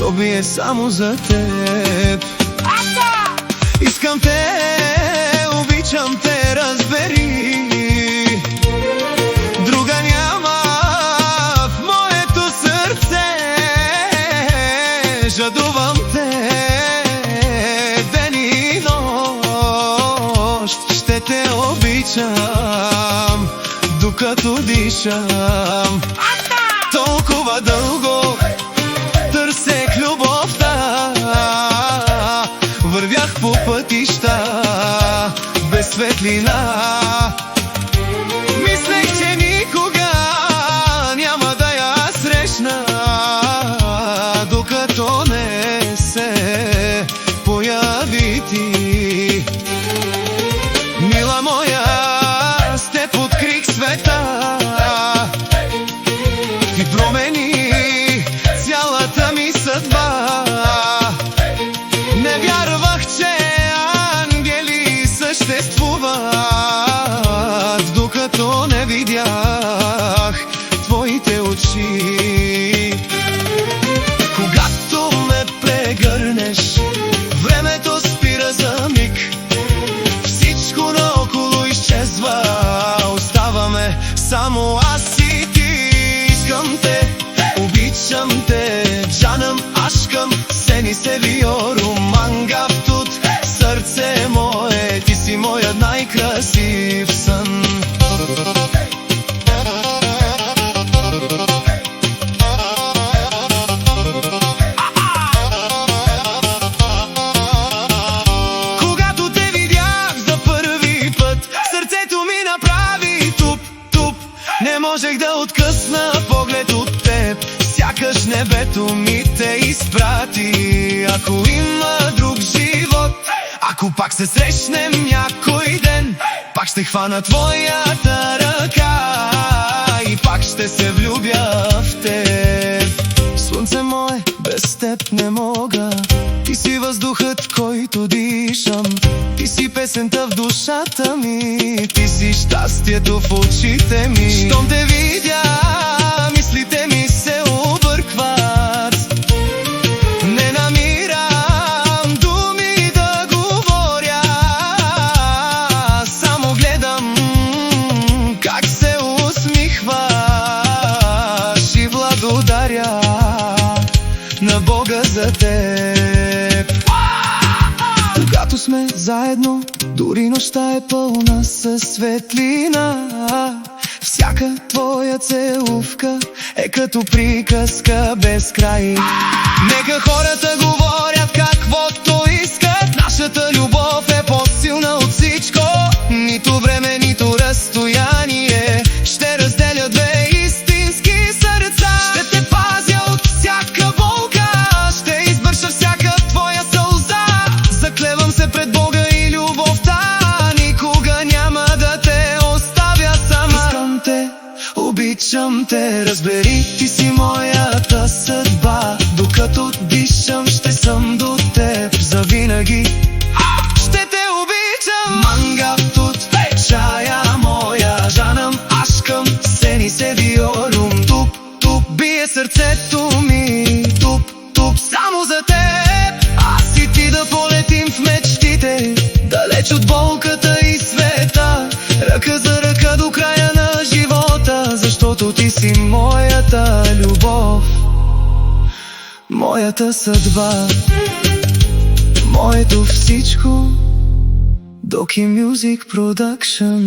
то бие само за теб. Искам те, обичам те, разбери. Друга няма в моето сърце. Жадувам те ден и нощ. Ще те обичам докато дишам. Толкова дълго търсех любовта, вървях по пътища без светлина. Мислех, че никога няма да я срещна, докато не се появи ти. Мила моя, с теб открих света. Ти промени цялата ми съдба. Не вярвах, че ангели съществуват, докато не видях твоите очи. Когато ме прегърнеш, времето спира за миг. Всичко наоколо изчезва, оставаме само аз и ти. Искам те, обичам те, джанам ашкам, сени seviyorum manga tut. Сърце мое, ти си моят най-красив сън. Когато те видях за първи път, сърцето ми направи туп-туп. Не можех да откъсна поглед от теб, сякаш небето ми те изпрати. Ако има друг живот, ако пак се срещнем някой ден, пак ще хвана твоята ръка и пак ще се влюбя в теб. Слънце мое, без теб не мога. Ти си въздухът, който дишам. Ти си песента в душата ми. Ти си щастието в очите ми. Щом те видя, мислите ми се объркват. Не намирам думи да говоря. Само гледам как се усмихваш и благодаря на Бога за теб. Когато сме заедно, дори нощта е пълна със светлина. Всяка твоя целувка е като приказка без край. Нека хората говорят каквото искат, нашата любов е по-силна от всичко. Нито време, нито разстояние ще разделят две истински сърца. Ще те пазя от всяка болка, ще избърша всяка твоя сълза. Заклевам се пред Бога и любовта, никога няма да те оставя сама. Искам те, обичам те, разбери, ти си моята съдба. Докато дишам, ще съм до теб завинаги. Ще те обичам. Манга тут, чая моя, жанам ашкам, сени seviyorum. Туп, бие сърцето ми. Туп, само за теб. Аз и ти да полетим в мечтите, далеч от болката и света. Ръка за ръка до края на живота, защото ти си моята любов, моята съдба, моето всичко. Doki Music Production.